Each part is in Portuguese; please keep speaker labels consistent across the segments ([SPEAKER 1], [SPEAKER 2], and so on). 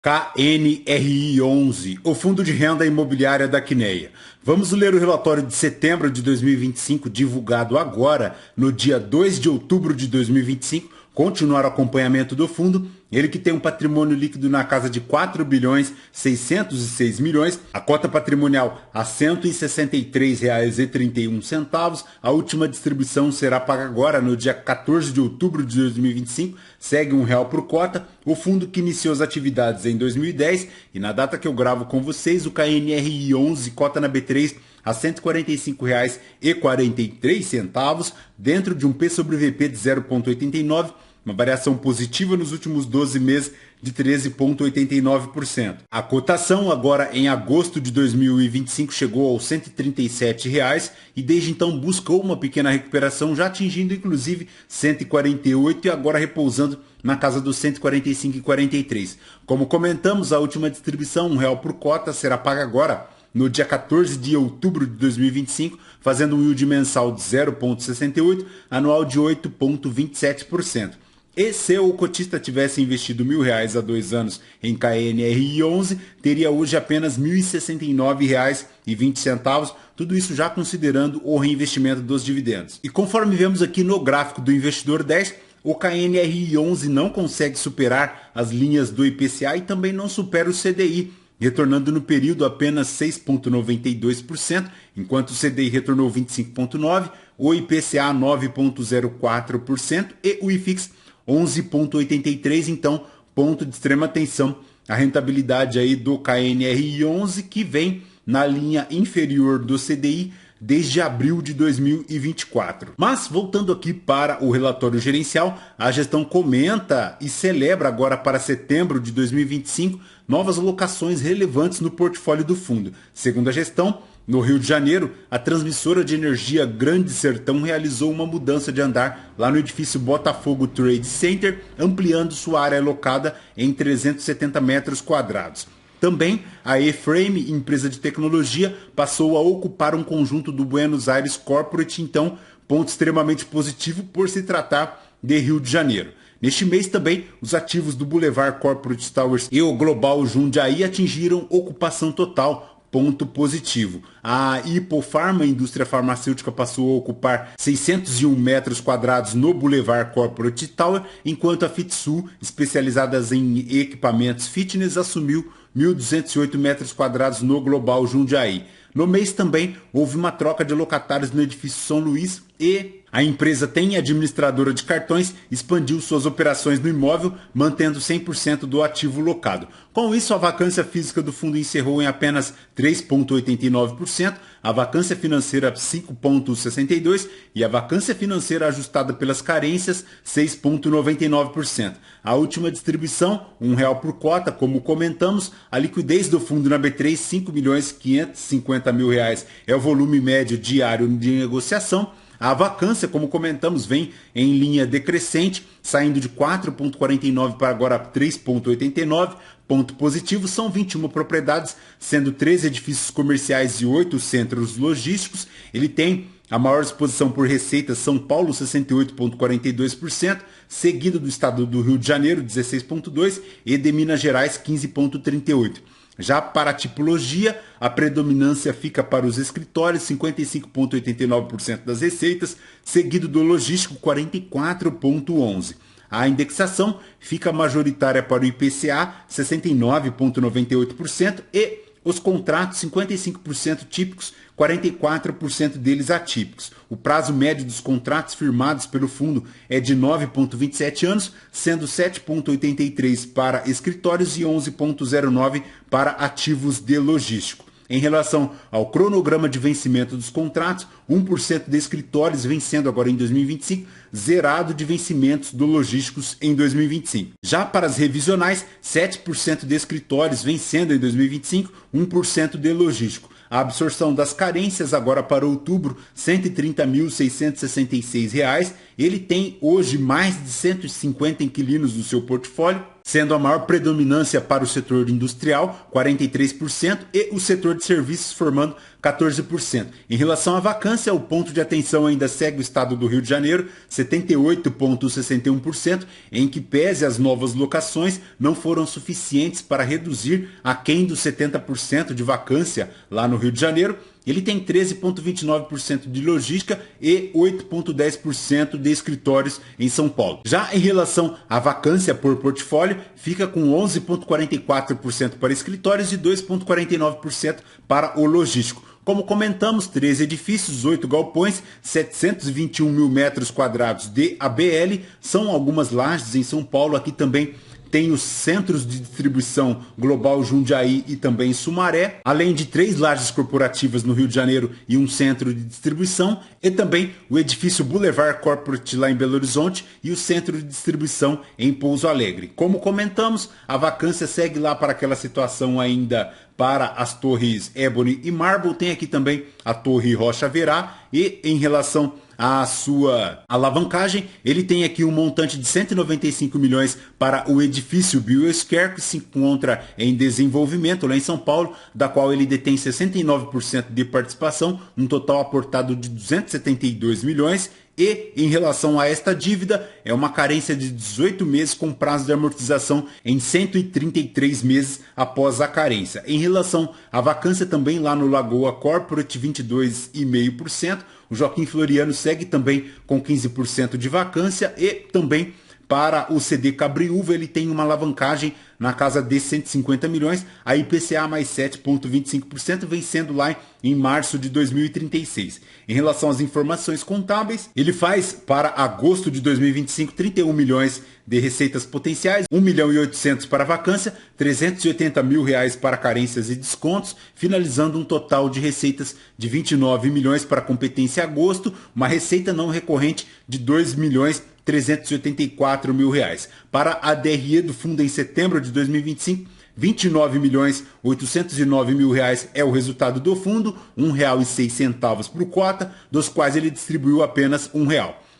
[SPEAKER 1] KNRI11, o Fundo de Renda Imobiliária da Quineia. Vamos ler o relatório de setembro de 2025, divulgado agora, no dia 2 de outubro de 2025, continuar o acompanhamento do fundo. Ele que tem um patrimônio líquido na casa de 4 bilhões 606 milhões, a cota patrimonial a R$ 163,31. A última distribuição será paga agora, no dia 14 de outubro de 2025, segue R$ 1 por cota. O fundo que iniciou as atividades em 2010 e na data que eu gravo com vocês, o KNRI 11, cota na B3, a R$ 145,43, dentro de um P sobre VP de 0,89, uma variação positiva nos últimos 12 meses de 13,89%. A cotação agora em agosto de 2025 chegou aos R$ 137,00 e desde então buscou uma pequena recuperação, já atingindo inclusive R$ 148 e agora repousando na casa dos R$ 145,43. Como comentamos, a última distribuição, R$ 1 por cota, será paga agora, no dia 14 de outubro de 2025, fazendo um yield mensal de 0,68, anual de 8,27%. E se o cotista tivesse investido R$ 1.000 há 2 anos em KNRI 11, teria hoje apenas R$ 1.069,20, tudo isso já considerando o reinvestimento dos dividendos. E conforme vemos aqui no gráfico do Investidor 10, o KNRI 11 não consegue superar as linhas do IPCA e também não supera o CDI, retornando no período apenas 6,92%, enquanto o CDI retornou 25,9%, o IPCA 9,04% e o IFIX 11,83%, então ponto de extrema atenção a rentabilidade aí do KNRI 11, que vem na linha inferior do CDI desde abril de 2024. Mas voltando aqui para o relatório gerencial, a gestão comenta e celebra agora para setembro de 2025 novas alocações relevantes no portfólio do fundo. Segundo a gestão, no Rio de Janeiro, a transmissora de energia Grande Sertão realizou uma mudança de andar lá no edifício Botafogo Trade Center, ampliando sua área alocada em 370 metros quadrados. Também a E-Frame, empresa de tecnologia, passou a ocupar um conjunto do Buenos Aires Corporate, então ponto extremamente positivo por se tratar de Rio de Janeiro. Neste mês também, os ativos do Boulevard Corporate Towers e o Global Jundiaí atingiram ocupação total, ponto positivo. A Hipofarma, indústria farmacêutica, passou a ocupar 601 metros quadrados no Boulevard Corporate Tower, enquanto a Fitsul, especializada em equipamentos fitness, assumiu 1.208 metros quadrados no Global Jundiaí. No mês também houve uma troca de locatários no edifício São Luís e a empresa tem administradora de cartões, expandiu suas operações no imóvel, mantendo 100% do ativo locado. Com isso, a vacância física do fundo encerrou em apenas 3,89%, a vacância financeira 5,62% e a vacância financeira ajustada pelas carências 6,99%. A última distribuição, R$ 1 por cota, como comentamos, a liquidez do fundo na B3, R$ 5.550.000 é o volume médio diário de negociação. A vacância, como comentamos, vem em linha decrescente, saindo de 4,49 para agora 3,89. Ponto positivo, são 21 propriedades, sendo 13 edifícios comerciais e 8 centros logísticos. Ele tem a maior exposição por receita, São Paulo, 68,42%, seguido do estado do Rio de Janeiro, 16,2%, e de Minas Gerais, 15,38%. Já para a tipologia, a predominância fica para os escritórios, 55,89% das receitas, seguido do logístico, 44,11%. A indexação fica majoritária para o IPCA, 69,98%, e os contratos, 55% típicos, 44% deles atípicos. O prazo médio dos contratos firmados pelo fundo é de 9,27 anos, sendo 7,83 para escritórios e 11,09 para ativos de logístico. Em relação ao cronograma de vencimento dos contratos, 1% de escritórios vencendo agora em 2025, zerado de vencimentos do logísticos em 2025. Já para as revisionais, 7% de escritórios vencendo em 2025, 1% de logístico. A absorção das carências agora para outubro, R$ 130.666, ele tem hoje mais de 150 inquilinos no seu portfólio, sendo a maior predominância para o setor industrial, 43%, e o setor de serviços formando 14%. Em relação à vacância, o ponto de atenção ainda segue o estado do Rio de Janeiro, 78,61%, em que pese as novas locações não foram suficientes para reduzir aquém dos 70% de vacância lá no Rio de Janeiro. Ele tem 13,29% de logística e 8,10% de escritórios em São Paulo. Já em relação à vacância por portfólio, fica com 11,44% para escritórios e 2,49% para o logístico. Como comentamos, 13 edifícios, 8 galpões, 721 mil metros quadrados de ABL, são algumas lajes em São Paulo. Aqui também tem os centros de distribuição Global Jundiaí e também Sumaré, além de 3 lajes corporativas no Rio de Janeiro e um centro de distribuição, e também o edifício Boulevard Corporate lá em Belo Horizonte e o centro de distribuição em Pouso Alegre. Como comentamos, a vacância segue lá para aquela situação ainda para as torres Ebony e Marble. Tem aqui também a torre Rocha Verá, e em relação à sua alavancagem, ele tem aqui um montante de 195 milhões para o edifício Biosphere, que se encontra em desenvolvimento lá em São Paulo, da qual ele detém 69% de participação, um total aportado de 272 milhões. E em relação a esta dívida, é uma carência de 18 meses com prazo de amortização em 133 meses após a carência. Em relação à vacância também lá no Lagoa Corporate, 22,5%. O Joaquim Floriano segue também com 15% de vacância, e também para o CD Cabriúva ele tem uma alavancagem na casa de 150 milhões, a IPCA mais 7,25%, vencendo lá em março de 2036. Em relação às informações contábeis, ele faz para agosto de 2025 31 milhões de receitas potenciais, 1 milhão e 800 para vacância, 380 mil reais para carências e descontos, finalizando um total de receitas de 29 milhões para competência agosto, uma receita não recorrente de 2 milhões 384 mil reais. Para a DRE do fundo em setembro de 2025, 29 milhões 809 mil reais é o resultado do fundo, R$ 1,06 por cota, dos quais ele distribuiu apenas R$ 1.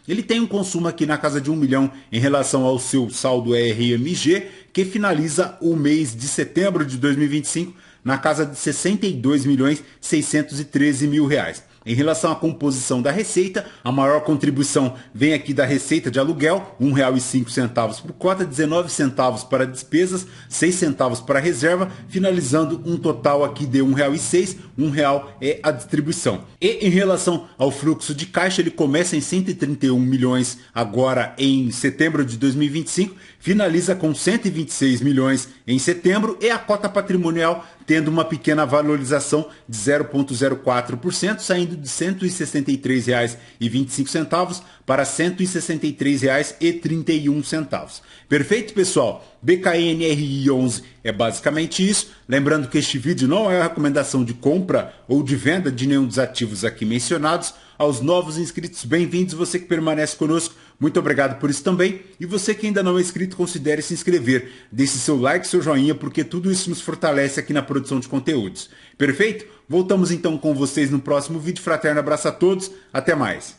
[SPEAKER 1] Ele tem um consumo aqui na casa de 1 milhão em relação ao seu saldo RMG, que finaliza o mês de setembro de 2025 na casa de 62 milhões 613 mil reais. Em relação à composição da receita, a maior contribuição vem aqui da receita de aluguel, R$ 1,05 por cota, 19 centavos para despesas, 6 centavos para reserva, finalizando um total aqui de R$ 1,06, R$ 1 é a distribuição. E em relação ao fluxo de caixa, ele começa em 131 milhões agora em setembro de 2025, finaliza com 126 milhões em setembro, e a cota patrimonial tendo uma pequena valorização de 0,04%, saindo de R$ 163,25 para R$ 163,31. Perfeito, pessoal? BKNRI 11 é basicamente isso. Lembrando que este vídeo não é uma recomendação de compra ou de venda de nenhum dos ativos aqui mencionados. Aos novos inscritos, bem-vindos. Você que permanece conosco, muito obrigado por isso também. E você que ainda não é inscrito, considere se inscrever. Deixe seu like, seu joinha, porque tudo isso nos fortalece aqui na produção de conteúdos. Perfeito? Voltamos então com vocês no próximo vídeo. Fraterno abraço a todos. Até mais.